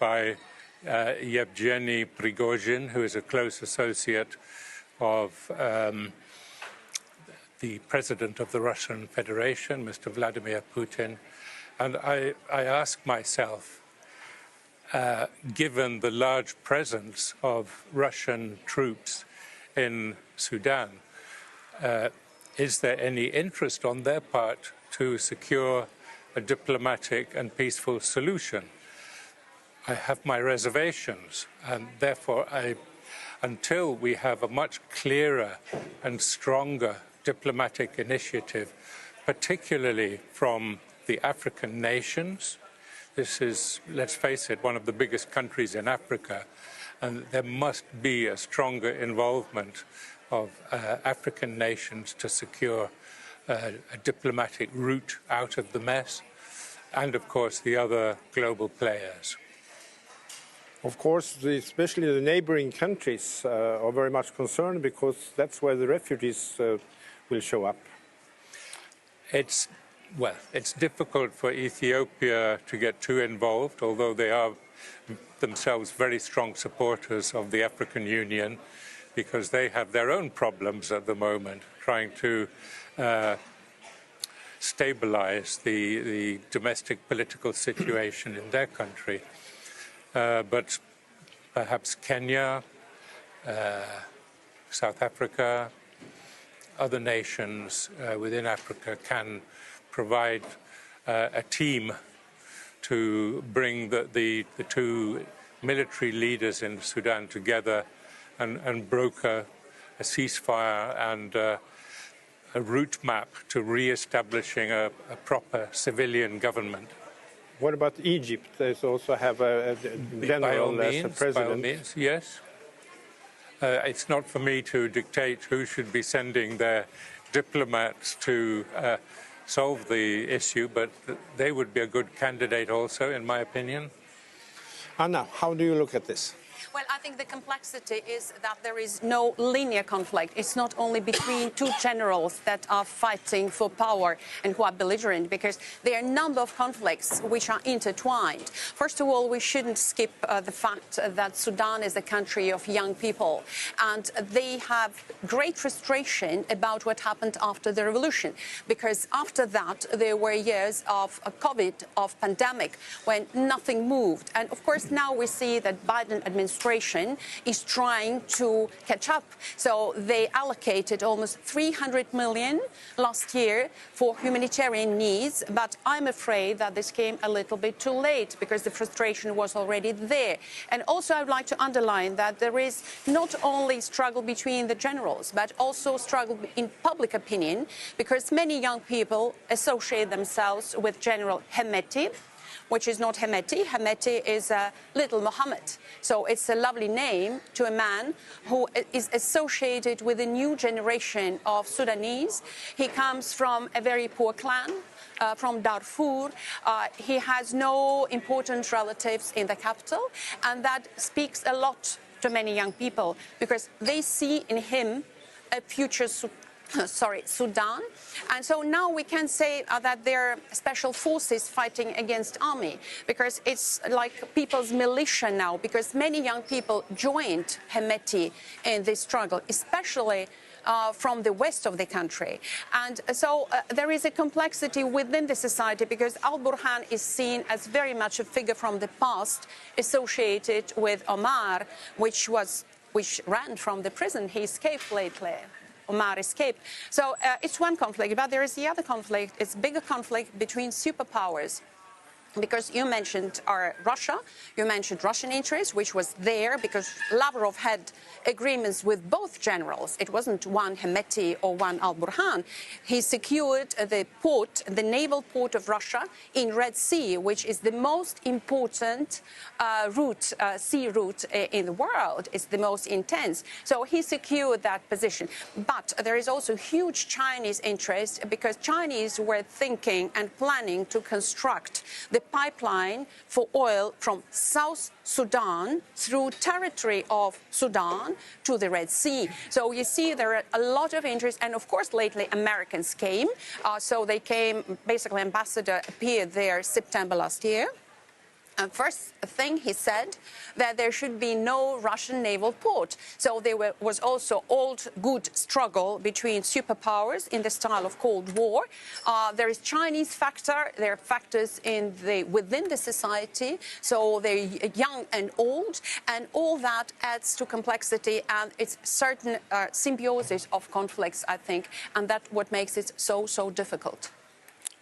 by Yevgeny Prigozhin, who is a close associate of the president of the Russian Federation, Mr. Vladimir Putin. And I ask myself, given the large presence of Russian troops in Sudan, is there any interest on their part to secure a diplomatic and peaceful solution? I have my reservations, and therefore until we have a much clearer and stronger diplomatic initiative, particularly from the African nations. This is, let's face it, one of the biggest countries in Africa, and there must be a stronger involvement of African nations to secure a diplomatic route out of the mess, and of course the other global players. Of course, especially the neighboring countries are very much concerned, because that's where the refugees will show up. It's difficult for Ethiopia to get too involved, although they are themselves very strong supporters of the African Union, because they have their own problems at the moment, trying to stabilize the domestic political situation in their country. But perhaps Kenya, South Africa, other nations within Africa can provide a team to bring the two military leaders in Sudan together and broker a ceasefire and a route map to re-establishing a proper civilian government. What about Egypt? They also have a general as a president. By all means, yes. It's not for me to dictate who should be sending their diplomats to solve the issue, but they would be a good candidate also, in my opinion. Anna, how do you look at this? Well, I think the complexity is that there is no linear conflict. It's not only between two generals that are fighting for power and who are belligerent, because there are a number of conflicts which are intertwined. First of all, we shouldn't skip the fact that Sudan is a country of young people, and they have great frustration about what happened after the revolution, because after that there were years of COVID, of pandemic, when nothing moved. And of course now we see that Biden administration is trying to catch up. So they allocated almost 300 million last year for humanitarian needs, but I'm afraid that this came a little bit too late, because the frustration was already there. And also I would like to underline that there is not only struggle between the generals, but also struggle in public opinion, because many young people associate themselves with General Hemedti, which is not Hemedti. Hemedti is little Mohammed. So it's a lovely name to a man who is associated with a new generation of Sudanese. He comes from a very poor clan, from Darfur. He has no important relatives in the capital, and that speaks a lot to many young people, because they see in him a future Sudan. And so now we can say that they're special forces fighting against army, because it's like people's militia now, because many young people joined Hemedti in this struggle, especially from the west of the country. And so there is a complexity within the society, because al-Burhane is seen as very much a figure from the past associated with Omar, which ran from the prison. He escaped lately. Omar escaped. So it's one conflict, but there is the other conflict. It's a bigger conflict between superpowers. Because you mentioned Russia, you mentioned Russian interests, which was there because Lavrov had agreements with both generals. It wasn't one Hemedti or one al-Burhane. He secured the port, the naval port of Russia in Red Sea, which is the most important sea route in the world. It's the most intense. So he secured that position. But there is also huge Chinese interest, because Chinese were thinking and planning to construct the pipeline for oil from South Sudan through territory of Sudan to the Red Sea. So you see there are a lot of interest, and of course lately Americans came. So they came, basically ambassador appeared there September last year. And first thing he said that there should be no Russian naval port. So there was also old good struggle between superpowers in the style of Cold War. There is Chinese factor. There are factors within the society. So they're young and old, and all that adds to complexity, and it's certain symbiosis of conflicts, I think, and that's what makes it so difficult.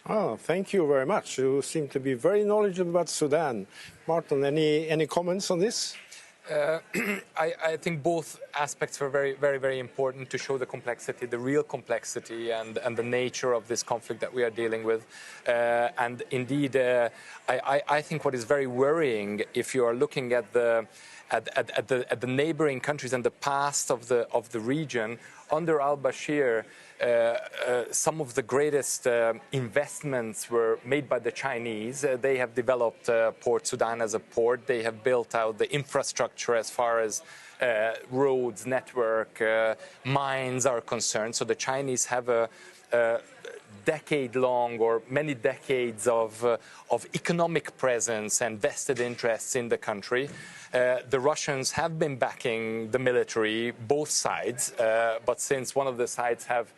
Oh, thank you very much. You seem to be very knowledgeable about Sudan. Martin, any comments on this? I think both aspects were very important to show the complexity, the real complexity and the nature of this conflict that we are dealing with. And indeed, I think what is very worrying, if you are looking at the neighboring countries and the past of the region, under al-Bashir, some of the greatest investments were made by the Chinese. They have developed Port Sudan as a port. They have built out the infrastructure as far as roads, network, mines are concerned. So the Chinese have a decade-long or many decades of economic presence and vested interests in the country. The Russians have been backing the military, both sides, but since one of the sides have